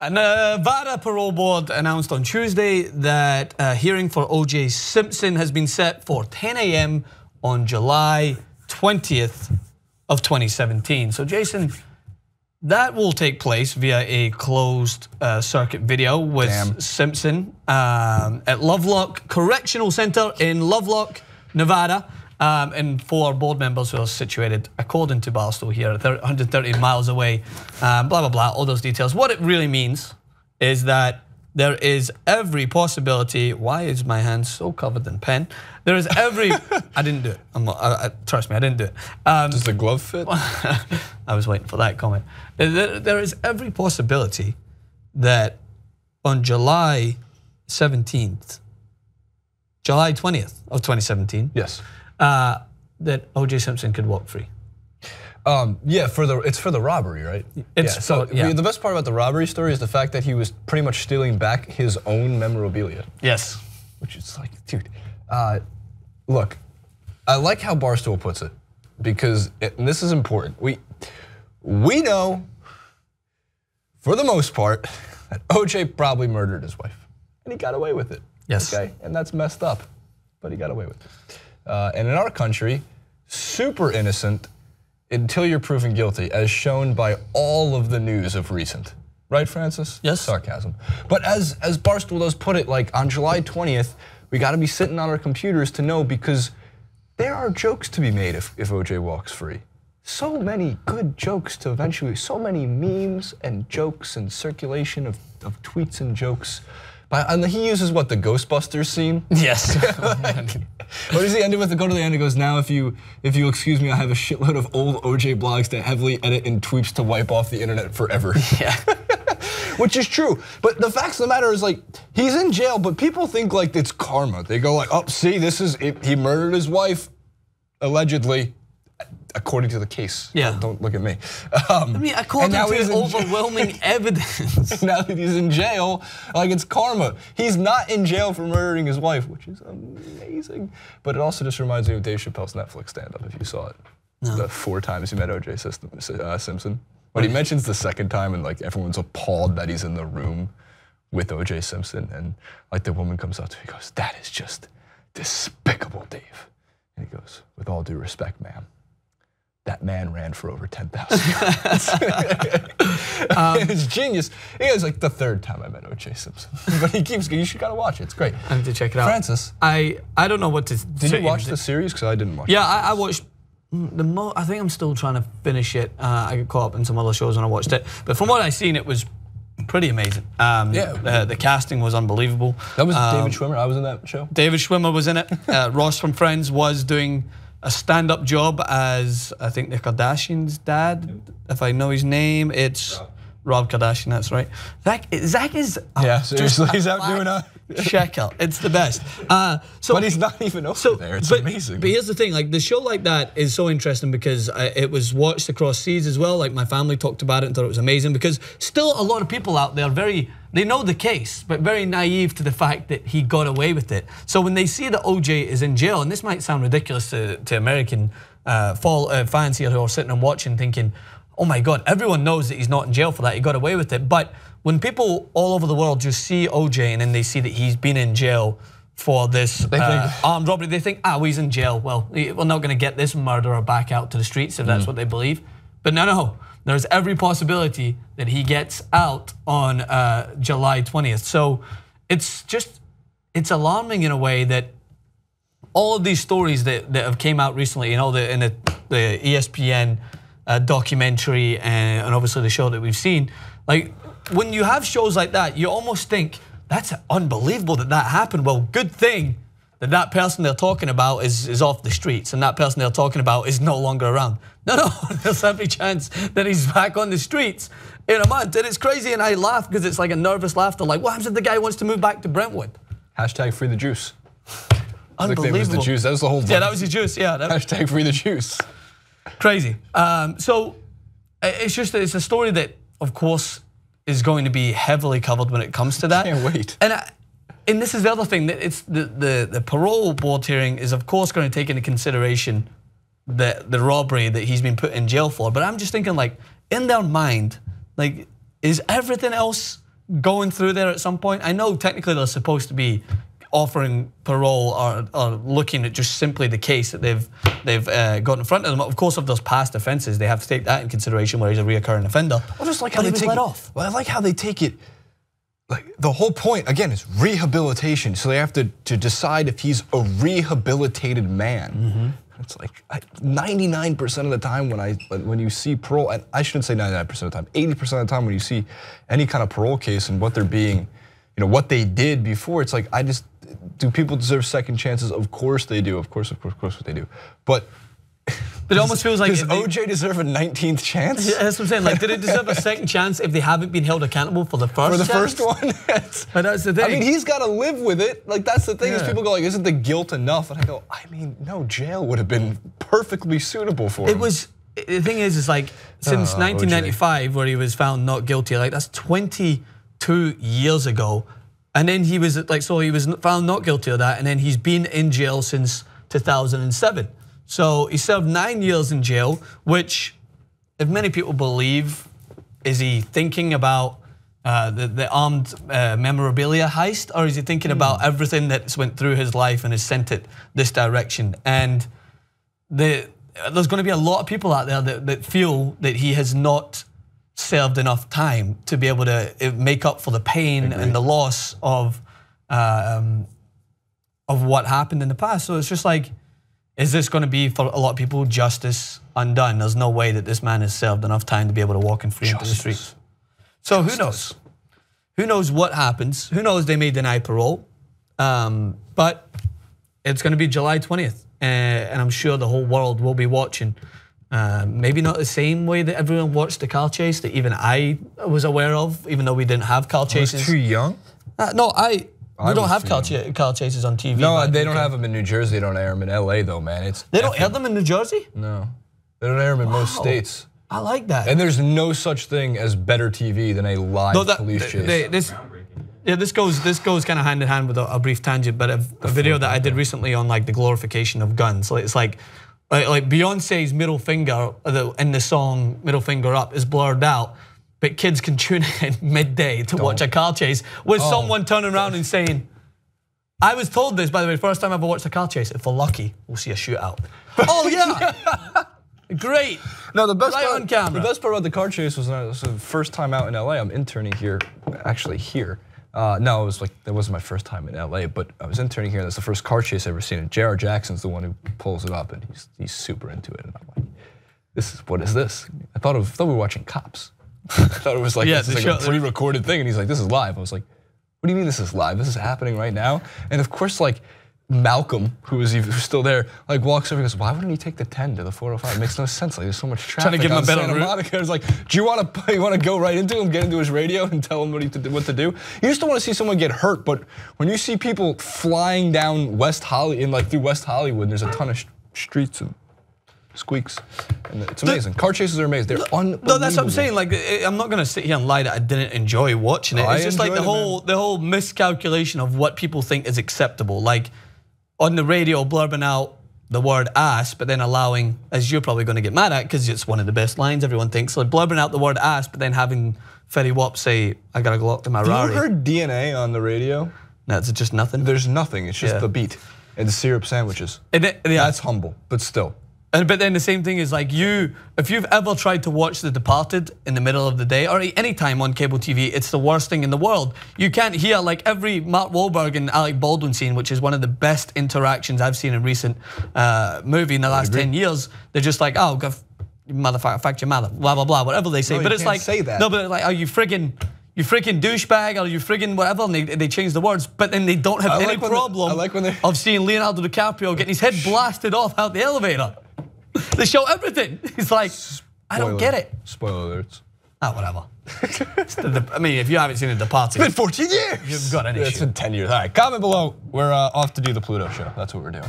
A Nevada parole board announced on Tuesday that a hearing for O.J. Simpson has been set for 10 a.m. on July 20th of 2017. So Jason, that will take place via a closed circuit video with Simpson at Lovelock Correctional Center in Lovelock, Nevada. And 4 board members who are situated, according to Barstool here, 130 miles away, blah, blah, blah, all those details. What it really means is that there is every possibility. Why is my hand so covered in pen? There is every, I didn't do it. Trust me, I didn't do it. Does the glove fit? I was waiting for that comment. There is every possibility that on July 17th, July 20th of 2017, yes, that O.J. Simpson could walk free. Yeah, it's for the robbery, right? The best part about the robbery story is the fact that he was pretty much stealing back his own memorabilia. Yes. Which is like, dude, look, I like how Barstool puts it, because and this is important. We know, for the most part, that O.J. probably murdered his wife, and he got away with it. Yes. Okay, and that's messed up, but he got away with it. And in our country, super innocent until you're proven guilty, as shown by all of the news of recent. Right, Francis? Yes. Sarcasm. But as Barstool does put it, like on July 20th, we gotta be sitting on our computers to know, because there are jokes to be made if OJ walks free. So many good jokes to eventually, so many memes and jokes and circulation of tweets and jokes. And he uses what, the Ghostbusters scene? Yes. What does he end it with? Go to the end, it goes, now if you excuse me, I have a shitload of old OJ blogs to heavily edit and tweets to wipe off the internet forever. Yeah. Which is true, but the facts of the matter is, like, he's in jail, but people think like it's karma. They go like, oh, see, he murdered his wife, allegedly, according to the case. Yeah. Don't look at me. I mean, according to overwhelming evidence. Now that he's in jail, like, it's karma. He's not in jail for murdering his wife, which is amazing. But it also just reminds me of Dave Chappelle's Netflix stand-up, if you saw it. No. The 4 times he met O.J. Simpson. But he mentions the second time, and like everyone's appalled that he's in the room with O.J. Simpson, and like the woman comes up to him, he goes, "That is just despicable, Dave." And he goes, "With all due respect, ma'am, that man ran for over 10,000 yards." It's genius. He goes, like, the 3rd time I met O.J. Simpson. But he keeps, you should gotta watch it, it's great. I have to check it out. Francis. I don't know what to say. Did you watch the series? Because I didn't watch it. Yeah, I watched I think I'm still trying to finish it. I got caught up in some other shows when I watched it. But from what I've seen, it was pretty amazing. The casting was unbelievable. That was David Schwimmer. I was in that show. David Schwimmer was in it. Ross from Friends was doing a stand-up job as, I think, the Kardashians' dad. If I know his name, it's Rob Kardashian, that's right. Zach is seriously, he's out doing a check out. It's the best. But he's not even over there. It's amazing. But here's the thing: like, the show like that is so interesting because it was watched across seas as well. Like, my family talked about it and thought it was amazing, because still a lot of people out there they know the case, but very naive to the fact that he got away with it. So when they see that OJ is in jail, and this might sound ridiculous to American fans here who are sitting and watching, thinking, oh my God, everyone knows that he's not in jail for that, he got away with it. But when people all over the world just see OJ and then they see that he's been in jail for this armed robbery, they think, well, he's in jail. Well, we're not gonna get this murderer back out to the streets if that's what they believe. But no, there's every possibility that he gets out on July 20th. So it's alarming in a way that all of these stories that have came out recently, you know, in the ESPN documentary and obviously the show that we've seen, like, when you have shows like that, you almost think, that's unbelievable that happened. Well, good thing that person they're talking about is off the streets, and that person they're talking about is no longer around. No, there's every chance that he's back on the streets in a month. And it's crazy, and I laugh because it's like a nervous laughter, like, what happens if the guy wants to move back to Brentwood? Hashtag free the juice. Unbelievable. Was the juice. That was the whole. Yeah, that was the juice. Yeah. Hashtag free the juice. Crazy. So it's a story that, of course, is going to be heavily covered when it comes to that. Can't wait. And this is the other thing, that it's the parole board hearing is, of course, going to take into consideration the robbery that he's been put in jail for. But I'm just thinking, like, in their mind, like, is everything else going through there at some point? I know technically they're supposed to be offering parole or looking at just simply the case that they've got in front of them. Of course, if there's past offences, they have to take that in consideration where he's a reoccurring offender. I just like how they take it off. Well, I like how they take it. Like the whole point again is rehabilitation. So they have to decide if he's a rehabilitated man. It's like 99% of the time when you see parole, and I shouldn't say 99% of the time, 80% of the time when you see any kind of parole case and what they're being, what they did before, it's like do people deserve second chances? Of course they do. Of course what they do. But it almost feels like does OJ deserve a 19th chance? Yeah, that's what I'm saying. Like, did it deserve a second chance if they haven't been held accountable for the first? For the chance? first one. But that's the thing. I mean, he's got to live with it. Like that's the thing is people go like, isn't the guilt enough? And I go, I mean, no, jail would have been perfectly suitable for him. It was. The thing is like since 1995, where he was found not guilty. Like that's 22 years ago, and then he was like, so he was found not guilty of that, and then he's been in jail since 2007. So he served 9 years in jail, which, if many people believe, is he thinking about the armed memorabilia heist, or is he thinking about everything that's went through his life and has sent it this direction? And there's going to be a lot of people out there that feel that he has not served enough time to be able to make up for the pain and the loss of what happened in the past. So it's just like, is this going to be, for a lot of people, justice undone? There's no way that this man has served enough time to be able to walk and free into the streets. So who knows? Who knows what happens? Who knows, they may deny parole. But it's going to be July 20th. And I'm sure the whole world will be watching. Maybe not the same way that everyone watched the car chase that even I was aware of, even though we didn't have car chases. I was too young? No, we don't have car chases on TV. No, they don't have them in New Jersey. They don't air them in LA though, man. They don't air them in New Jersey? No, they don't air them in most states. I like that. And there's no such thing as better TV than a live police chase. This goes kind of hand in hand with a brief tangent, but a video that I did recently on like the glorification of guns. It's like Beyonce's middle finger in the song "Middle Finger Up" is blurred out. But kids can tune in midday to watch a car chase with someone turning around and saying, I was told this, by the way, first time I ever watched a car chase, if we're lucky, we'll see a shootout. Oh yeah, great. No, the best on camera. The best part about the car chase was the first time out in LA. I'm interning here, actually here. No, that wasn't my first time in LA, but I was interning here. That's the first car chase I've ever seen. And J.R. Jackson's the one who pulls it up, and he's super into it. And I'm like, what is this? I thought we were watching Cops. I thought it was like, this is like a pre-recorded thing, and he's like, this is live. I was like, what do you mean this is live? This is happening right now? And of course, like Malcolm, who's still there, like walks over and goes, why wouldn't he take the 10 to the 405? It makes no sense. Like there's so much traffic. Trying to give him a better route. I was like, do you want to go right into him, get into his radio, and tell him what to do? You just don't want to see someone get hurt, but when you see people flying down West Hollywood, through West Hollywood, there's a ton of streets and squeaks, and it's amazing. Car chases are amazing. They're unbelievable. No, that's what I'm saying. Like, I'm not gonna sit here and lie that I didn't enjoy watching it. It's just like the whole miscalculation of what people think is acceptable. Like on the radio, blurbing out the word ass, but then allowing, as you're probably going to get mad at, because it's one of the best lines everyone thinks. Like blurbing out the word ass, but then having Fetty Wap say, "I gotta go up to my Rari." You heard DNA on the radio? No, it's just nothing. There's nothing. It's just the beat and the syrup sandwiches. That's humble, but still. But then the same thing is like if you've ever tried to watch The Departed in the middle of the day or any time on cable TV, it's the worst thing in the world. You can't hear like every Mark Wahlberg and Alec Baldwin scene, which is one of the best interactions I've seen in recent movie in the last 10 years. They're just like, oh, you motherfucker, fuck your mother, blah, blah, blah, whatever they say. No, but it's like, say that. No, but like, are you friggin' douchebag, or you friggin' whatever, and they change the words, but then they don't have any problem of seeing Leonardo DiCaprio getting his head blasted off out the elevator. They show everything. He's like, I don't get it. Spoiler alerts. Whatever. I mean, if you haven't seen The Departed, it's been 14 years. You've got an issue. It's been 10 years. All right, comment below. We're off to do the Pluto show. That's what we're doing.